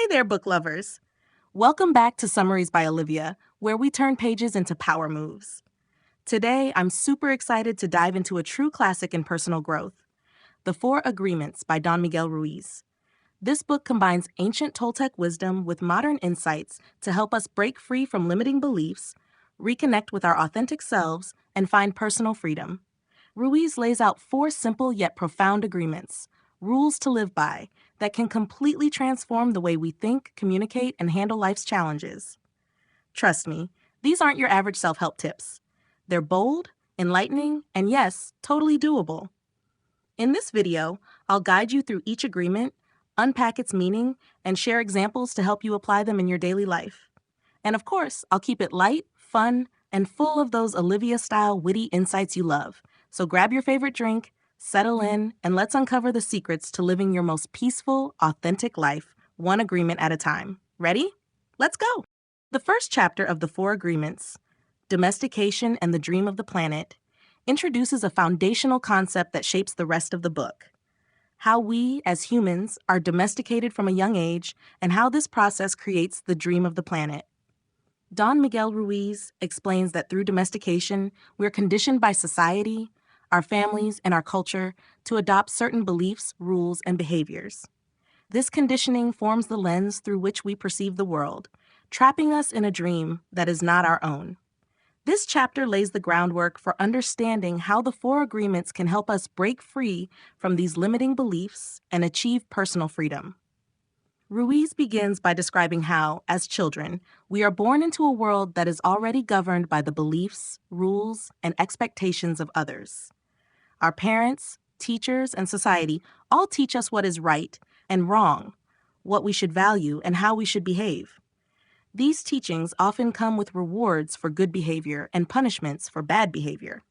there, book lovers! Welcome back to Summaries by Olivia, where we turn pages into power moves. Today, I'm super excited to dive into a true classic in personal growth, The Four Agreements by Don Miguel Ruiz. This book combines ancient Toltec wisdom with modern insights to help us break free from limiting beliefs, reconnect with our authentic selves, and find personal freedom. Ruiz lays out four simple yet profound agreements, rules to live by, that can completely transform the way we think, communicate, and handle life's challenges. Trust me, these aren't your average self-help tips. They're bold, enlightening, and yes, totally doable. In this video, I'll guide you through each agreement, unpack its meaning, and share examples to help you apply them in your daily life. And of course, I'll keep it light, fun, and full of those Olivia-style witty insights you love. So grab your favorite drink, settle in, and let's uncover the secrets to living your most peaceful, authentic life, one agreement at a time. Ready? Let's go! The first chapter of the Four Agreements, Domestication and the Dream of the Planet, introduces a foundational concept that shapes the rest of the book. How we, as humans, are domesticated from a young age, and how this process creates the dream of the planet. Don Miguel Ruiz explains that through domestication, we're conditioned by society, our families, and our culture to adopt certain beliefs, rules, and behaviors. This conditioning forms the lens through which we perceive the world, trapping us in a dream that is not our own. This chapter lays the groundwork for understanding how the Four Agreements can help us break free from these limiting beliefs and achieve personal freedom. Ruiz begins by describing how, as children, we are born into a world that is already governed by the beliefs, rules, and expectations of others. Our parents, teachers, and society all teach us what is right and wrong, what we should value, and how we should behave. These teachings often come with rewards for good behavior and punishments for bad behavior.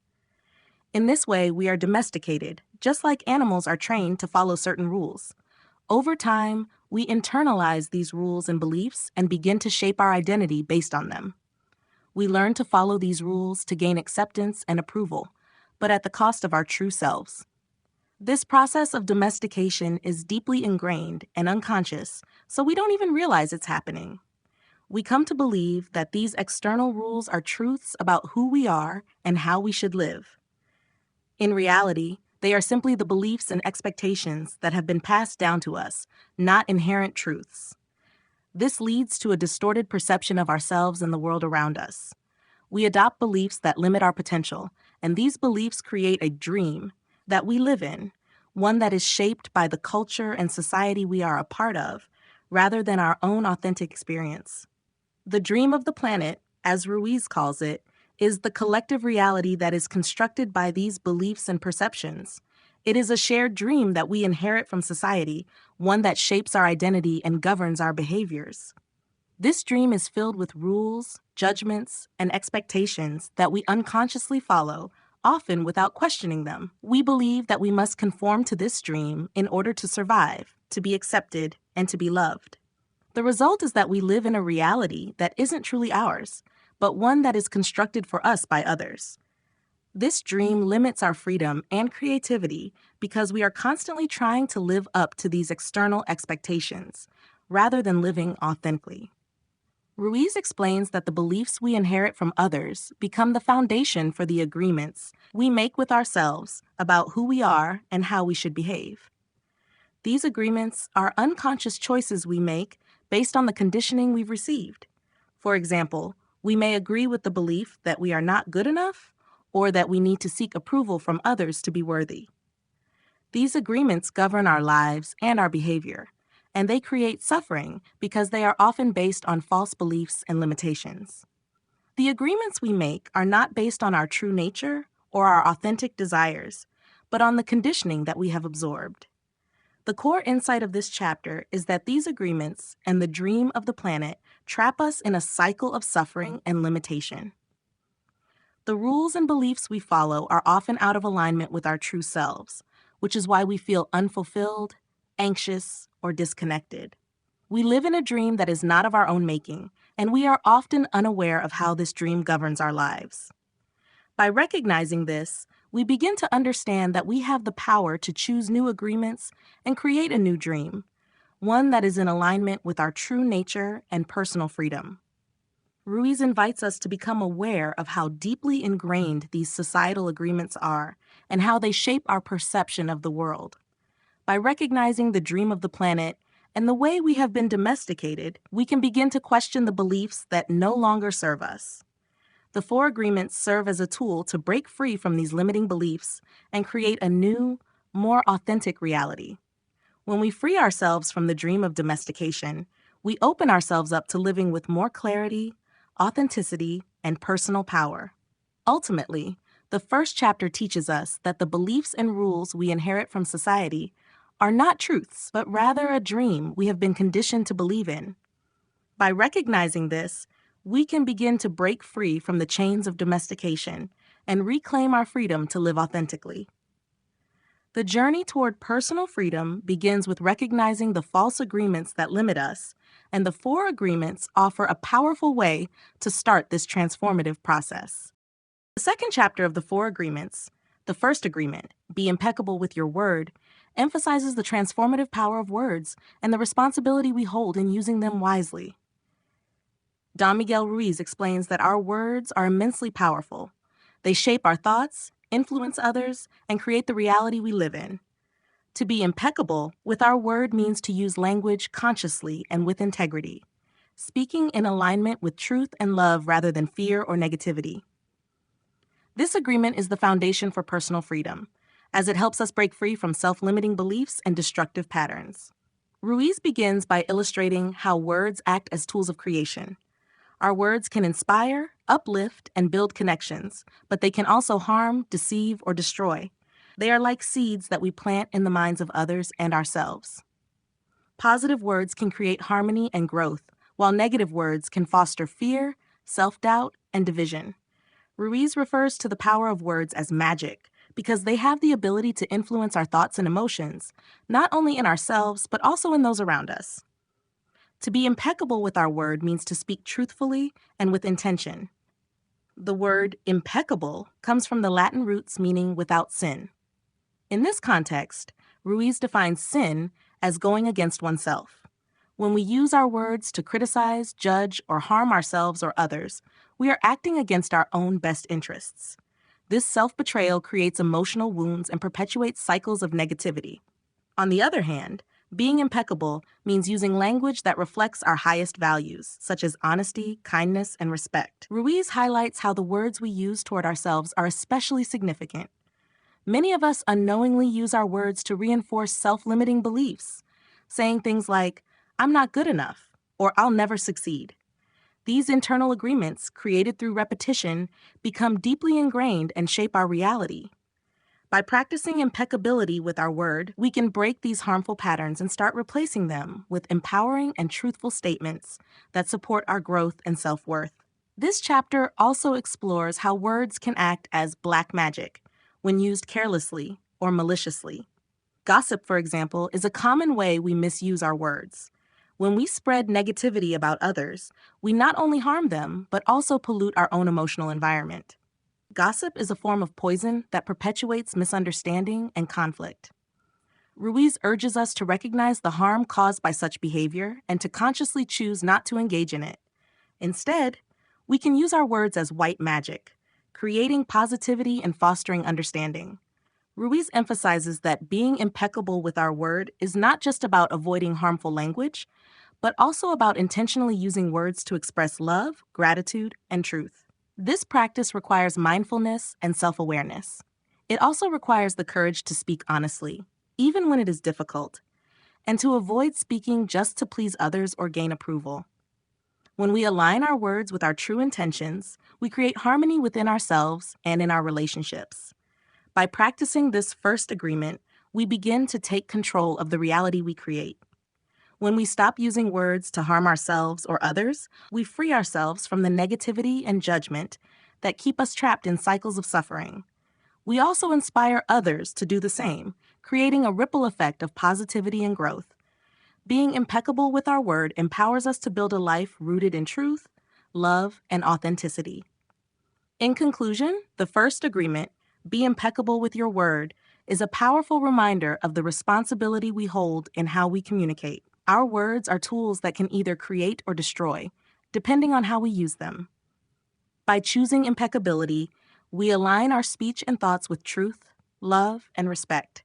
In this way, we are domesticated, just like animals are trained to follow certain rules. Over time, we internalize these rules and beliefs and begin to shape our identity based on them. We learn to follow these rules to gain acceptance and approval, but at the cost of our true selves. This process of domestication is deeply ingrained and unconscious, so we don't even realize it's happening. We come to believe that these external rules are truths about who we are and how we should live. In reality, they are simply the beliefs and expectations that have been passed down to us, not inherent truths. This leads to a distorted perception of ourselves and the world around us. We adopt beliefs that limit our potential, and these beliefs create a dream that we live in, one that is shaped by the culture and society we are a part of, rather than our own authentic experience. The dream of the planet, as Ruiz calls it, is the collective reality that is constructed by these beliefs and perceptions. It is a shared dream that we inherit from society, one that shapes our identity and governs our behaviors. This dream is filled with rules, judgments, and expectations that we unconsciously follow, often without questioning them. We believe that we must conform to this dream in order to survive, to be accepted, and to be loved. The result is that we live in a reality that isn't truly ours, but one that is constructed for us by others. This dream limits our freedom and creativity because we are constantly trying to live up to these external expectations, rather than living authentically. Ruiz explains that the beliefs we inherit from others become the foundation for the agreements we make with ourselves about who we are and how we should behave. These agreements are unconscious choices we make based on the conditioning we've received. For example, we may agree with the belief that we are not good enough or that we need to seek approval from others to be worthy. These agreements govern our lives and our behavior, and they create suffering because they are often based on false beliefs and limitations. The agreements we make are not based on our true nature or our authentic desires, but on the conditioning that we have absorbed. The core insight of this chapter is that these agreements and the dream of the planet trap us in a cycle of suffering and limitation. The rules and beliefs we follow are often out of alignment with our true selves, which is why we feel unfulfilled, anxious, or disconnected. We live in a dream that is not of our own making, and we are often unaware of how this dream governs our lives. By recognizing this, we begin to understand that we have the power to choose new agreements and create a new dream, one that is in alignment with our true nature and personal freedom. Ruiz invites us to become aware of how deeply ingrained these societal agreements are and how they shape our perception of the world. By recognizing the dream of the planet and the way we have been domesticated, we can begin to question the beliefs that no longer serve us. The four agreements serve as a tool to break free from these limiting beliefs and create a new, more authentic reality. When we free ourselves from the dream of domestication, we open ourselves up to living with more clarity, authenticity, and personal power. Ultimately, the first chapter teaches us that the beliefs and rules we inherit from society are not truths, but rather a dream we have been conditioned to believe in. By recognizing this, we can begin to break free from the chains of domestication and reclaim our freedom to live authentically. The journey toward personal freedom begins with recognizing the false agreements that limit us, and the four agreements offer a powerful way to start this transformative process. The second chapter of the four agreements, the first agreement, be impeccable with your word, emphasizes the transformative power of words and the responsibility we hold in using them wisely. Don Miguel Ruiz explains that our words are immensely powerful. They shape our thoughts, influence others, and create the reality we live in. To be impeccable with our word means to use language consciously and with integrity, speaking in alignment with truth and love rather than fear or negativity. This agreement is the foundation for personal freedom, as it helps us break free from self-limiting beliefs and destructive patterns. Ruiz begins by illustrating how words act as tools of creation. Our words can inspire, uplift, and build connections, but they can also harm, deceive, or destroy. They are like seeds that we plant in the minds of others and ourselves. Positive words can create harmony and growth, while negative words can foster fear, self-doubt, and division. Ruiz refers to the power of words as magic because they have the ability to influence our thoughts and emotions, not only in ourselves, but also in those around us. To be impeccable with our word means to speak truthfully and with intention. The word impeccable comes from the Latin roots meaning without sin. In this context, Ruiz defines sin as going against oneself. When we use our words to criticize, judge, or harm ourselves or others, we are acting against our own best interests. This self-betrayal creates emotional wounds and perpetuates cycles of negativity. On the other hand, being impeccable means using language that reflects our highest values, such as honesty, kindness, and respect. Ruiz highlights how the words we use toward ourselves are especially significant. Many of us unknowingly use our words to reinforce self-limiting beliefs, saying things like, "I'm not good enough," or "I'll never succeed." These internal agreements, created through repetition, become deeply ingrained and shape our reality. By practicing impeccability with our word, we can break these harmful patterns and start replacing them with empowering and truthful statements that support our growth and self-worth. This chapter also explores how words can act as black magic when used carelessly or maliciously. Gossip, for example, is a common way we misuse our words. When we spread negativity about others, we not only harm them, but also pollute our own emotional environment. Gossip is a form of poison that perpetuates misunderstanding and conflict. Ruiz urges us to recognize the harm caused by such behavior and to consciously choose not to engage in it. Instead, we can use our words as white magic, creating positivity and fostering understanding. Ruiz emphasizes that being impeccable with our word is not just about avoiding harmful language, but also about intentionally using words to express love, gratitude, and truth. This practice requires mindfulness and self-awareness. It also requires the courage to speak honestly, even when it is difficult, and to avoid speaking just to please others or gain approval. When we align our words with our true intentions, we create harmony within ourselves and in our relationships. By practicing this first agreement, we begin to take control of the reality we create. When we stop using words to harm ourselves or others, we free ourselves from the negativity and judgment that keep us trapped in cycles of suffering. We also inspire others to do the same, creating a ripple effect of positivity and growth. Being impeccable with our word empowers us to build a life rooted in truth, love, and authenticity. In conclusion, the first agreement, be impeccable with your word, is a powerful reminder of the responsibility we hold in how we communicate. Our words are tools that can either create or destroy, depending on how we use them. By choosing impeccability, we align our speech and thoughts with truth, love, and respect,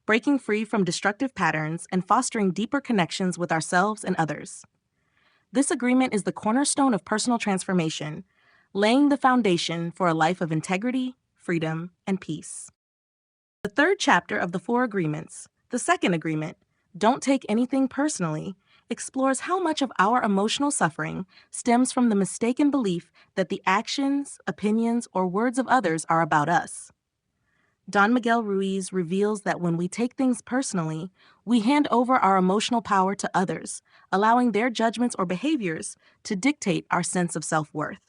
breaking free from destructive patterns and fostering deeper connections with ourselves and others. This agreement is the cornerstone of personal transformation, laying the foundation for a life of integrity, freedom, and peace. The third chapter of the Four Agreements, the second agreement, Don't Take Anything Personally, explores how much of our emotional suffering stems from the mistaken belief that the actions, opinions, or words of others are about us. Don Miguel Ruiz reveals that when we take things personally, we hand over our emotional power to others, allowing their judgments or behaviors to dictate our sense of self-worth.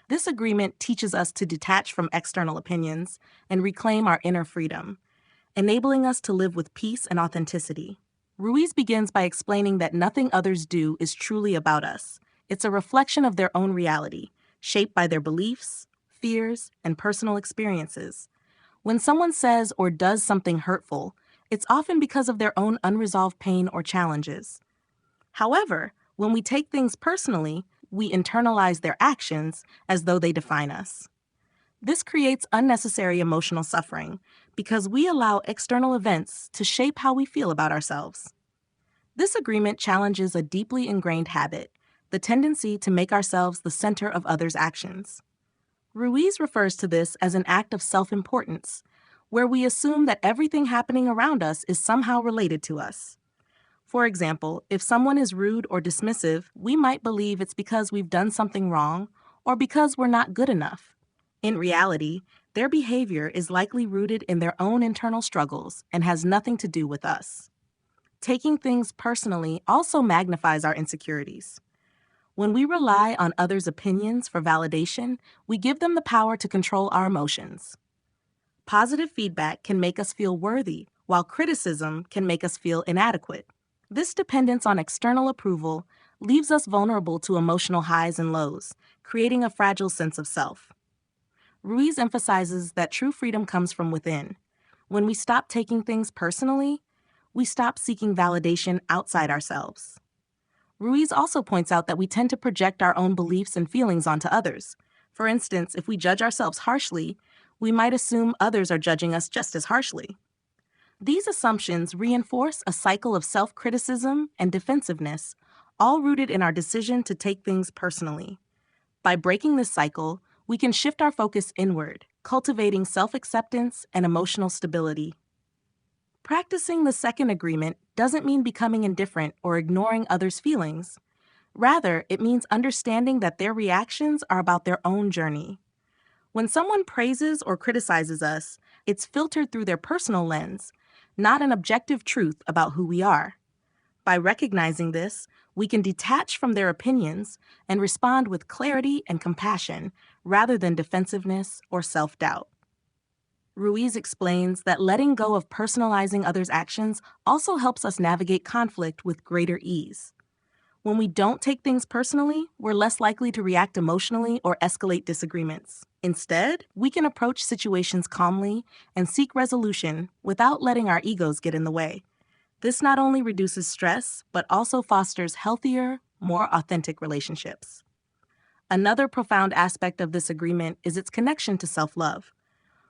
This agreement teaches us to detach from external opinions and reclaim our inner freedom, enabling us to live with peace and authenticity. Ruiz begins by explaining that nothing others do is truly about us. It's a reflection of their own reality, shaped by their beliefs, fears, and personal experiences. When someone says or does something hurtful, it's often because of their own unresolved pain or challenges. However, when we take things personally, we internalize their actions as though they define us. This creates unnecessary emotional suffering because we allow external events to shape how we feel about ourselves. This agreement challenges a deeply ingrained habit, the tendency to make ourselves the center of others' actions. Ruiz refers to this as an act of self-importance, where we assume that everything happening around us is somehow related to us. For example, if someone is rude or dismissive, we might believe it's because we've done something wrong or because we're not good enough. In reality, their behavior is likely rooted in their own internal struggles and has nothing to do with us. Taking things personally also magnifies our insecurities. When we rely on others' opinions for validation, we give them the power to control our emotions. Positive feedback can make us feel worthy, while criticism can make us feel inadequate. This dependence on external approval leaves us vulnerable to emotional highs and lows, creating a fragile sense of self. Ruiz emphasizes that true freedom comes from within. When we stop taking things personally, we stop seeking validation outside ourselves. Ruiz also points out that we tend to project our own beliefs and feelings onto others. For instance, if we judge ourselves harshly, we might assume others are judging us just as harshly. These assumptions reinforce a cycle of self-criticism and defensiveness, all rooted in our decision to take things personally. By breaking this cycle, we can shift our focus inward, cultivating self-acceptance and emotional stability. Practicing the second agreement doesn't mean becoming indifferent or ignoring others' feelings. Rather, it means understanding that their reactions are about their own journey. When someone praises or criticizes us, it's filtered through their personal lens, not an objective truth about who we are. By recognizing this, we can detach from their opinions and respond with clarity and compassion rather than defensiveness or self-doubt. Ruiz explains that letting go of personalizing others' actions also helps us navigate conflict with greater ease. When we don't take things personally, we're less likely to react emotionally or escalate disagreements. Instead, we can approach situations calmly and seek resolution without letting our egos get in the way. This not only reduces stress, but also fosters healthier, more authentic relationships. Another profound aspect of this agreement is its connection to self-love.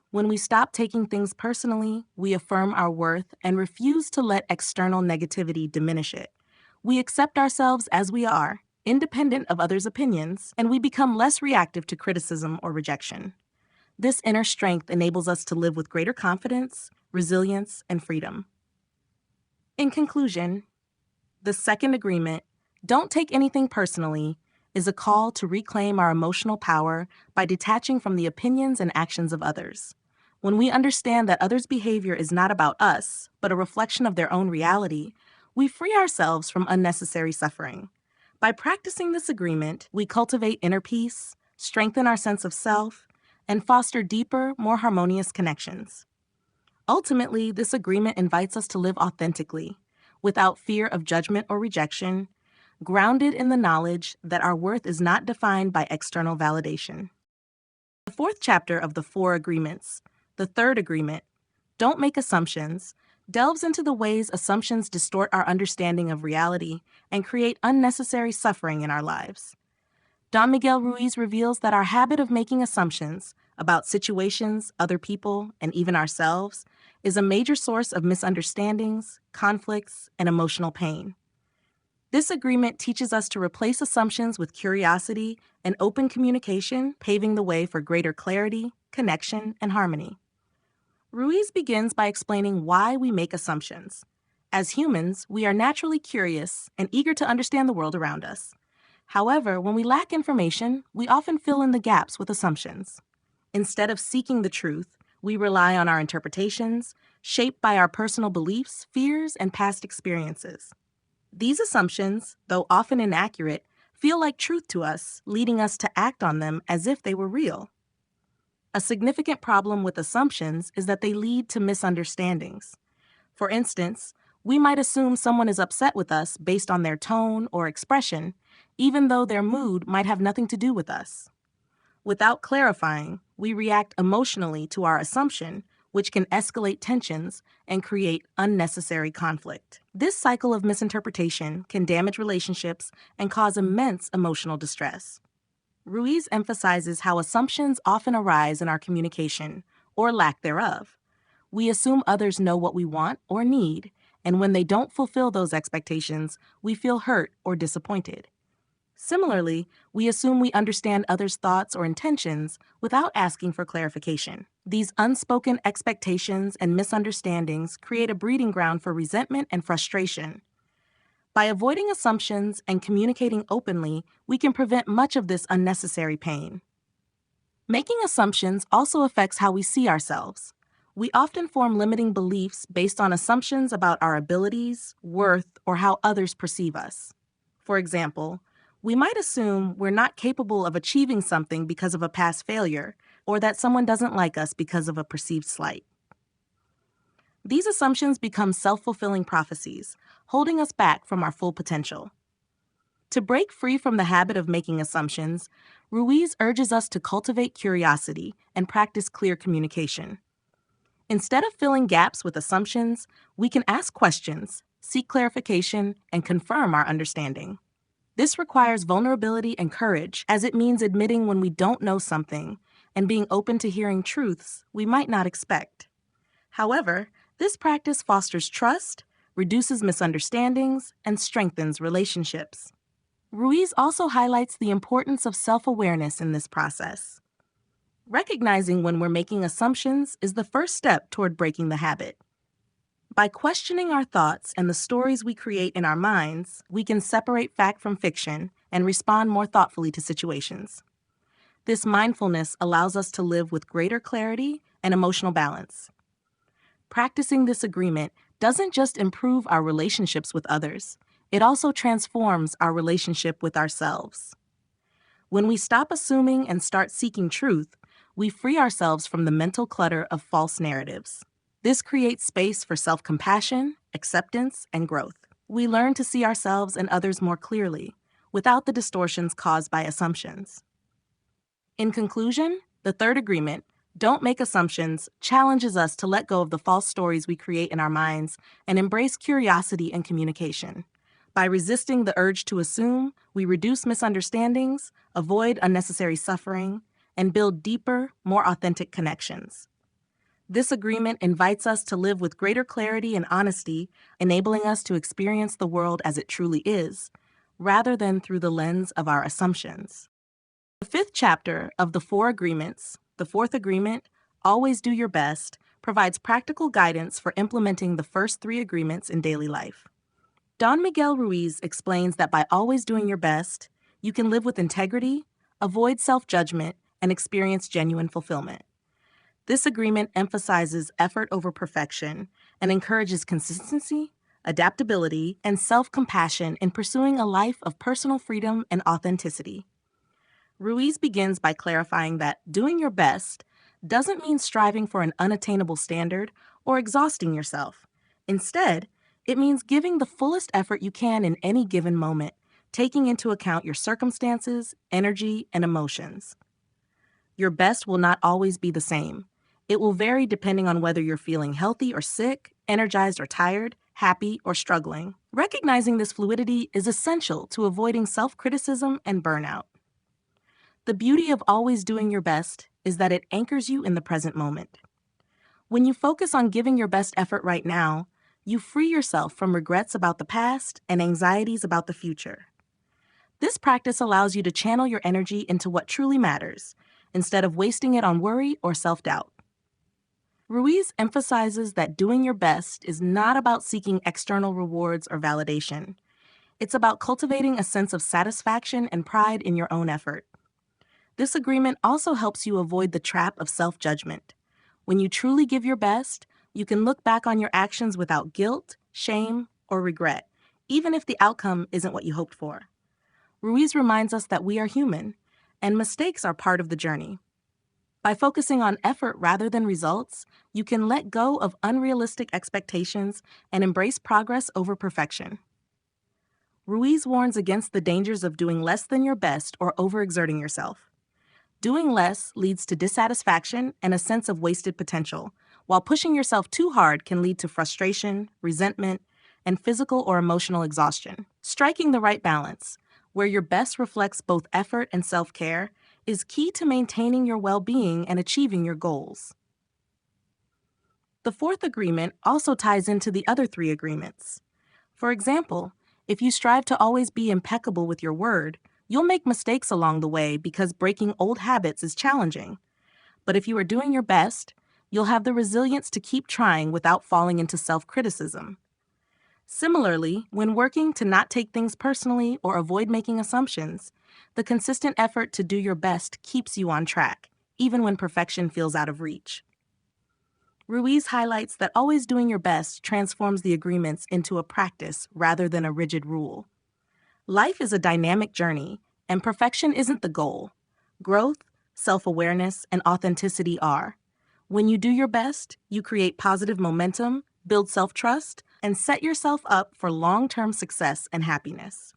When we stop taking things personally, we affirm our worth and refuse to let external negativity diminish it. We accept ourselves as we are, independent of others' opinions, and we become less reactive to criticism or rejection. This inner strength enables us to live with greater confidence, resilience, and freedom. In conclusion, the second agreement, Don't Take Anything Personally, is a call to reclaim our emotional power by detaching from the opinions and actions of others. When we understand that others' behavior is not about us, but a reflection of their own reality, we free ourselves from unnecessary suffering. By practicing this agreement, we cultivate inner peace, strengthen our sense of self, and foster deeper, more harmonious connections. Ultimately, this agreement invites us to live authentically, without fear of judgment or rejection, grounded in the knowledge that our worth is not defined by external validation. The fourth chapter of the Four Agreements, the third agreement, Don't Make Assumptions, delves into the ways assumptions distort our understanding of reality and create unnecessary suffering in our lives. Don Miguel Ruiz reveals that our habit of making assumptions about situations, other people, and even ourselves is a major source of misunderstandings, conflicts, and emotional pain. This agreement teaches us to replace assumptions with curiosity and open communication, paving the way for greater clarity, connection, and harmony. Ruiz begins by explaining why we make assumptions. As humans, we are naturally curious and eager to understand the world around us. However, when we lack information, we often fill in the gaps with assumptions. Instead of seeking the truth, we rely on our interpretations, shaped by our personal beliefs, fears, and past experiences. These assumptions, though often inaccurate, feel like truth to us, leading us to act on them as if they were real. A significant problem with assumptions is that they lead to misunderstandings. For instance, we might assume someone is upset with us based on their tone or expression, even though their mood might have nothing to do with us. Without clarifying, we react emotionally to our assumption, which can escalate tensions and create unnecessary conflict. This cycle of misinterpretation can damage relationships and cause immense emotional distress. Ruiz emphasizes how assumptions often arise in our communication, or lack thereof. We assume others know what we want or need, and when they don't fulfill those expectations, we feel hurt or disappointed. Similarly, we assume we understand others' thoughts or intentions without asking for clarification. These unspoken expectations and misunderstandings create a breeding ground for resentment and frustration. By avoiding assumptions and communicating openly, we can prevent much of this unnecessary pain. Making assumptions also affects how we see ourselves. We often form limiting beliefs based on assumptions about our abilities, worth, or how others perceive us. For example, we might assume we're not capable of achieving something because of a past failure, or that someone doesn't like us because of a perceived slight. These assumptions become self-fulfilling prophecies, holding us back from our full potential. To break free from the habit of making assumptions, Ruiz urges us to cultivate curiosity and practice clear communication. Instead of filling gaps with assumptions, we can ask questions, seek clarification, and confirm our understanding. This requires vulnerability and courage, as it means admitting when we don't know something and being open to hearing truths we might not expect. However, this practice fosters trust, reduces misunderstandings, and strengthens relationships. Ruiz also highlights the importance of self-awareness in this process. Recognizing when we're making assumptions is the first step toward breaking the habit. By questioning our thoughts and the stories we create in our minds, we can separate fact from fiction and respond more thoughtfully to situations. This mindfulness allows us to live with greater clarity and emotional balance. Practicing this agreement doesn't just improve our relationships with others, it also transforms our relationship with ourselves. When we stop assuming and start seeking truth, we free ourselves from the mental clutter of false narratives. This creates space for self-compassion, acceptance, and growth. We learn to see ourselves and others more clearly, without the distortions caused by assumptions. In conclusion, the third agreement, don't make assumptions, challenges us to let go of the false stories we create in our minds and embrace curiosity and communication. By resisting the urge to assume, we reduce misunderstandings, avoid unnecessary suffering, and build deeper, more authentic connections. This agreement invites us to live with greater clarity and honesty, enabling us to experience the world as it truly is, rather than through the lens of our assumptions. The fifth chapter of the Four Agreements, the fourth agreement, Always Do Your Best, provides practical guidance for implementing the first three agreements in daily life. Don Miguel Ruiz explains that by always doing your best, you can live with integrity, avoid self-judgment, and experience genuine fulfillment. This agreement emphasizes effort over perfection and encourages consistency, adaptability, and self-compassion in pursuing a life of personal freedom and authenticity. Ruiz begins by clarifying that doing your best doesn't mean striving for an unattainable standard or exhausting yourself. Instead, it means giving the fullest effort you can in any given moment, taking into account your circumstances, energy, and emotions. Your best will not always be the same. It will vary depending on whether you're feeling healthy or sick, energized or tired, happy or struggling. Recognizing this fluidity is essential to avoiding self-criticism and burnout. The beauty of always doing your best is that it anchors you in the present moment. When you focus on giving your best effort right now, you free yourself from regrets about the past and anxieties about the future. This practice allows you to channel your energy into what truly matters, instead of wasting it on worry or self-doubt. Ruiz emphasizes that doing your best is not about seeking external rewards or validation. It's about cultivating a sense of satisfaction and pride in your own effort. This agreement also helps you avoid the trap of self-judgment. When you truly give your best, you can look back on your actions without guilt, shame, or regret, even if the outcome isn't what you hoped for. Ruiz reminds us that we are human, and mistakes are part of the journey. By focusing on effort rather than results, you can let go of unrealistic expectations and embrace progress over perfection. Ruiz warns against the dangers of doing less than your best or overexerting yourself. Doing less leads to dissatisfaction and a sense of wasted potential, while pushing yourself too hard can lead to frustration, resentment, and physical or emotional exhaustion. Striking the right balance, where your best reflects both effort and self-care, is key to maintaining your well-being and achieving your goals. The fourth agreement also ties into the other three agreements. For example, if you strive to always be impeccable with your word, you'll make mistakes along the way because breaking old habits is challenging. But if you are doing your best, you'll have the resilience to keep trying without falling into self-criticism. Similarly, when working to not take things personally or avoid making assumptions, the consistent effort to do your best keeps you on track, even when perfection feels out of reach. Ruiz highlights that always doing your best transforms the agreements into a practice rather than a rigid rule. Life is a dynamic journey, and perfection isn't the goal. Growth, self-awareness, and authenticity are. When you do your best, you create positive momentum, build self-trust, and set yourself up for long-term success and happiness.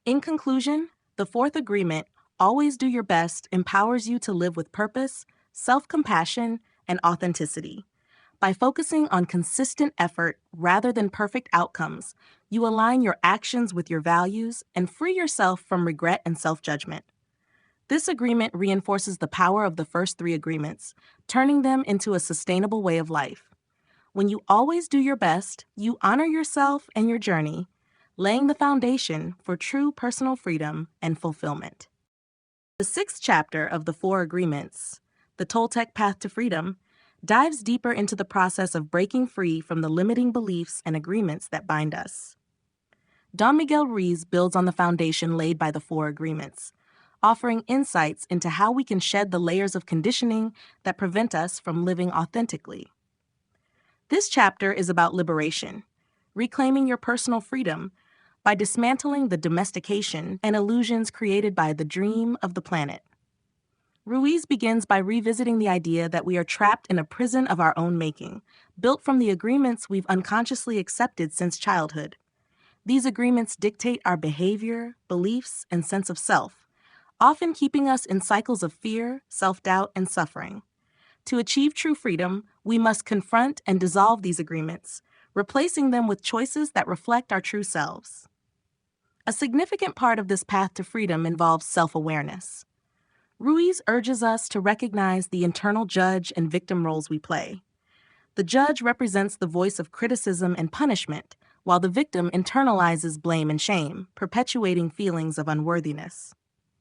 In conclusion, the fourth agreement, always do your best, empowers you to live with purpose, self-compassion, and authenticity. By focusing on consistent effort rather than perfect outcomes, you align your actions with your values and free yourself from regret and self-judgment. This agreement reinforces the power of the first three agreements, turning them into a sustainable way of life. When you always do your best, you honor yourself and your journey, laying the foundation for true personal freedom and fulfillment. The sixth chapter of the Four Agreements, The Toltec Path to Freedom, dives deeper into the process of breaking free from the limiting beliefs and agreements that bind us. Don Miguel Ruiz builds on the foundation laid by the Four Agreements, offering insights into how we can shed the layers of conditioning that prevent us from living authentically. This chapter is about liberation, reclaiming your personal freedom by dismantling the domestication and illusions created by the dream of the planet. Ruiz begins by revisiting the idea that we are trapped in a prison of our own making, built from the agreements we've unconsciously accepted since childhood. These agreements dictate our behavior, beliefs, and sense of self, often keeping us in cycles of fear, self-doubt, and suffering. To achieve true freedom, we must confront and dissolve these agreements, replacing them with choices that reflect our true selves. A significant part of this path to freedom involves self-awareness. Ruiz urges us to recognize the internal judge and victim roles we play. The judge represents the voice of criticism and punishment, while the victim internalizes blame and shame, perpetuating feelings of unworthiness.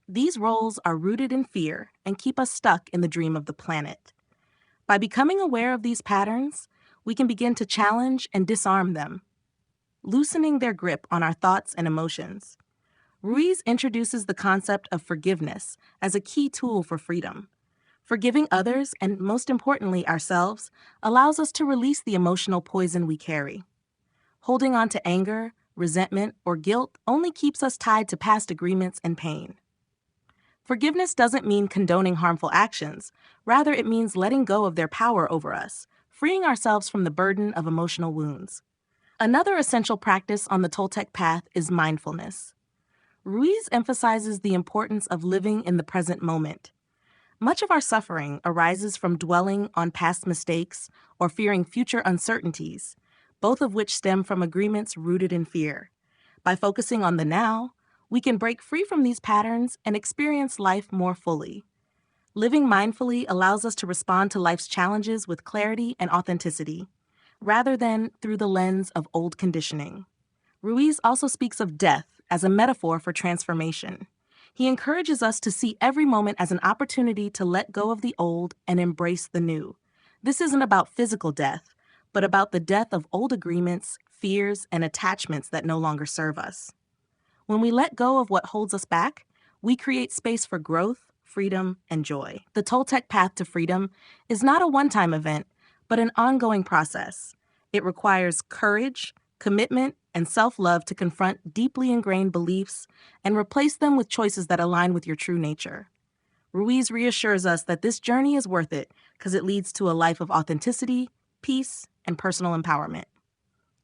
These roles are rooted in fear and keep us stuck in the dream of the planet. By becoming aware of these patterns, we can begin to challenge and disarm them, loosening their grip on our thoughts and emotions. Ruiz introduces the concept of forgiveness as a key tool for freedom. Forgiving others, and most importantly ourselves, allows us to release the emotional poison we carry. Holding on to anger, resentment, or guilt only keeps us tied to past agreements and pain. Forgiveness doesn't mean condoning harmful actions. Rather, it means letting go of their power over us, freeing ourselves from the burden of emotional wounds. Another essential practice on the Toltec path is mindfulness. Ruiz emphasizes the importance of living in the present moment. Much of our suffering arises from dwelling on past mistakes or fearing future uncertainties, both of which stem from agreements rooted in fear. By focusing on the now, we can break free from these patterns and experience life more fully. Living mindfully allows us to respond to life's challenges with clarity and authenticity, rather than through the lens of old conditioning. Ruiz also speaks of death as a metaphor for transformation. He encourages us to see every moment as an opportunity to let go of the old and embrace the new. This isn't about physical death, but about the death of old agreements, fears, and attachments that no longer serve us. When we let go of what holds us back, we create space for growth, freedom, and joy. The Toltec path to freedom is not a one-time event, but an ongoing process. It requires courage, commitment, and self-love to confront deeply ingrained beliefs and replace them with choices that align with your true nature. Ruiz reassures us that this journey is worth it because it leads to a life of authenticity, peace, and personal empowerment.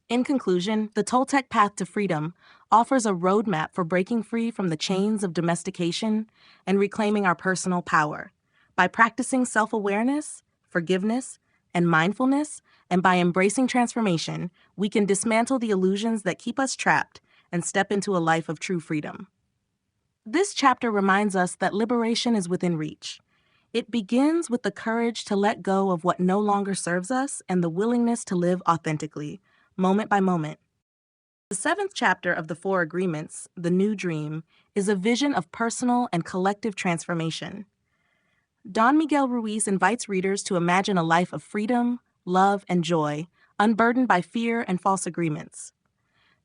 In conclusion, the Toltec path to freedom offers a roadmap for breaking free from the chains of domestication and reclaiming our personal power. By practicing self-awareness, forgiveness, and mindfulness, and by embracing transformation, we can dismantle the illusions that keep us trapped and step into a life of true freedom. This chapter reminds us that liberation is within reach. It begins with the courage to let go of what no longer serves us and the willingness to live authentically, moment by moment. The seventh chapter of the Four Agreements, The New Dream, is a vision of personal and collective transformation. Don Miguel Ruiz invites readers to imagine a life of freedom, love, and joy, unburdened by fear and false agreements.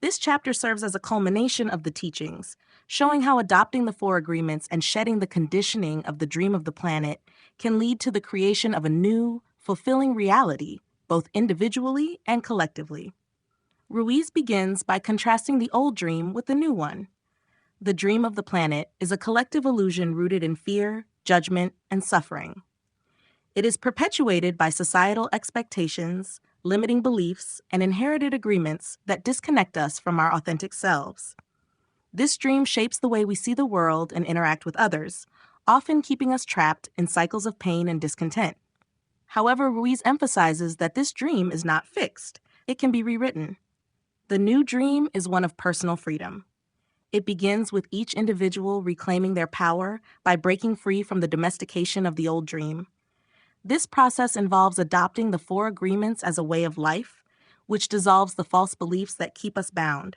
This chapter serves as a culmination of the teachings, showing how adopting the Four Agreements and shedding the conditioning of the dream of the planet can lead to the creation of a new, fulfilling reality, both individually and collectively. Ruiz begins by contrasting the old dream with the new one. The dream of the planet is a collective illusion rooted in fear, judgment, and suffering. It is perpetuated by societal expectations, limiting beliefs, and inherited agreements that disconnect us from our authentic selves. This dream shapes the way we see the world and interact with others, often keeping us trapped in cycles of pain and discontent. However, Ruiz emphasizes that this dream is not fixed. It can be rewritten. The new dream is one of personal freedom. It begins with each individual reclaiming their power by breaking free from the domestication of the old dream. This process involves adopting the Four Agreements as a way of life, which dissolves the false beliefs that keep us bound.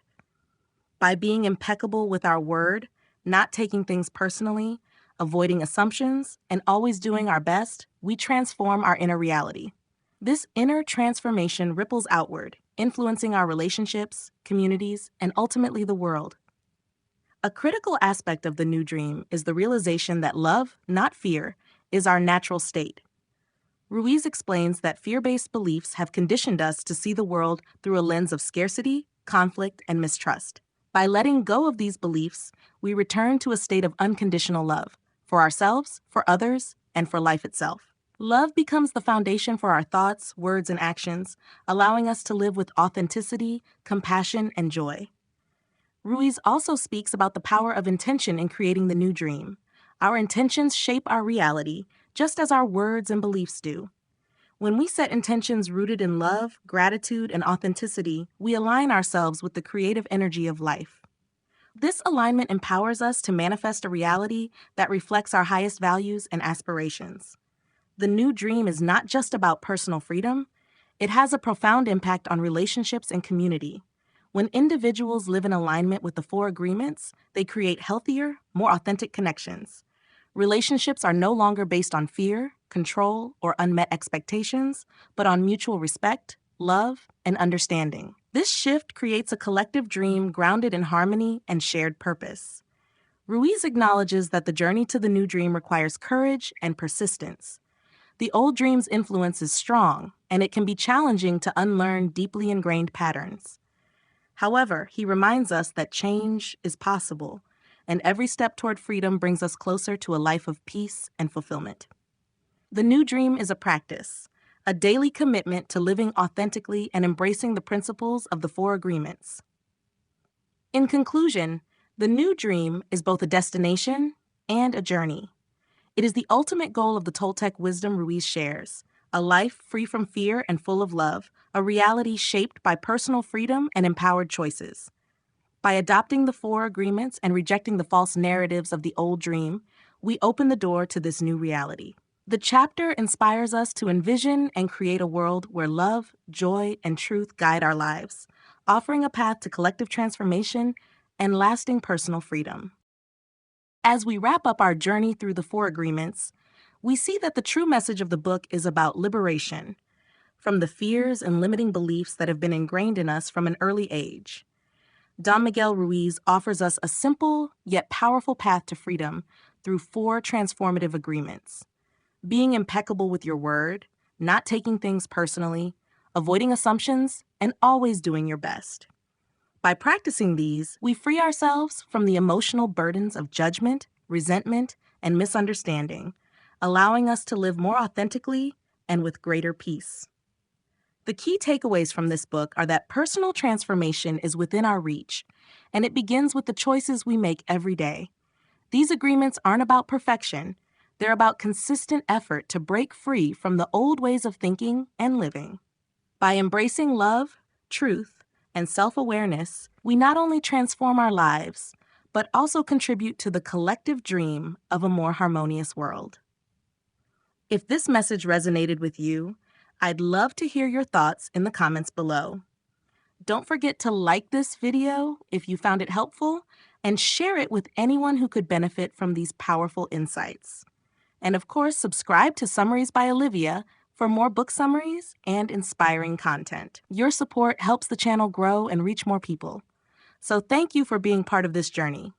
By being impeccable with our word, not taking things personally, avoiding assumptions, and always doing our best, we transform our inner reality. This inner transformation ripples outward, influencing our relationships, communities, and ultimately the world. A critical aspect of the new dream is the realization that love, not fear, is our natural state. Ruiz explains that fear-based beliefs have conditioned us to see the world through a lens of scarcity, conflict, and mistrust. By letting go of these beliefs, we return to a state of unconditional love, for ourselves, for others, and for life itself. Love becomes the foundation for our thoughts, words, and actions, allowing us to live with authenticity, compassion, and joy. Ruiz also speaks about the power of intention in creating the new dream. Our intentions shape our reality, just as our words and beliefs do. When we set intentions rooted in love, gratitude, and authenticity, we align ourselves with the creative energy of life. This alignment empowers us to manifest a reality that reflects our highest values and aspirations. The new dream is not just about personal freedom, it has a profound impact on relationships and community. When individuals live in alignment with the Four Agreements, they create healthier, more authentic connections. Relationships are no longer based on fear, control, or unmet expectations, but on mutual respect, love, and understanding. This shift creates a collective dream grounded in harmony and shared purpose. Ruiz acknowledges that the journey to the new dream requires courage and persistence. The old dream's influence is strong, and it can be challenging to unlearn deeply ingrained patterns. However, he reminds us that change is possible, and every step toward freedom brings us closer to a life of peace and fulfillment. The new dream is a practice, a daily commitment to living authentically and embracing the principles of the Four Agreements. In conclusion, the new dream is both a destination and a journey. It is the ultimate goal of the Toltec wisdom Ruiz shares: a life free from fear and full of love, a reality shaped by personal freedom and empowered choices. By adopting the four agreements and rejecting the false narratives of the old dream, we open the door to this new reality. The chapter inspires us to envision and create a world where love, joy, and truth guide our lives, offering a path to collective transformation and lasting personal freedom. As we wrap up our journey through the four agreements, we see that the true message of the book is about liberation from the fears and limiting beliefs that have been ingrained in us from an early age. Don Miguel Ruiz offers us a simple yet powerful path to freedom through four transformative agreements: being impeccable with your word, not taking things personally, avoiding assumptions, and always doing your best. By practicing these, we free ourselves from the emotional burdens of judgment, resentment, and misunderstanding, allowing us to live more authentically and with greater peace. The key takeaways from this book are that personal transformation is within our reach, and it begins with the choices we make every day. These agreements aren't about perfection, they're about consistent effort to break free from the old ways of thinking and living. By embracing love, truth, and self-awareness, we not only transform our lives, but also contribute to the collective dream of a more harmonious world. If this message resonated with you, I'd love to hear your thoughts in the comments below. Don't forget to like this video if you found it helpful and share it with anyone who could benefit from these powerful insights. And of course, subscribe to Summaries by Olivia for more book summaries and inspiring content. Your support helps the channel grow and reach more people. So thank you for being part of this journey.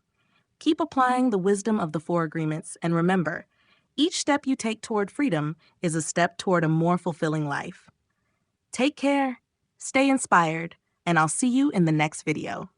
Keep applying the wisdom of the four agreements, and remember, each step you take toward freedom is a step toward a more fulfilling life. Take care, stay inspired, and I'll see you in the next video.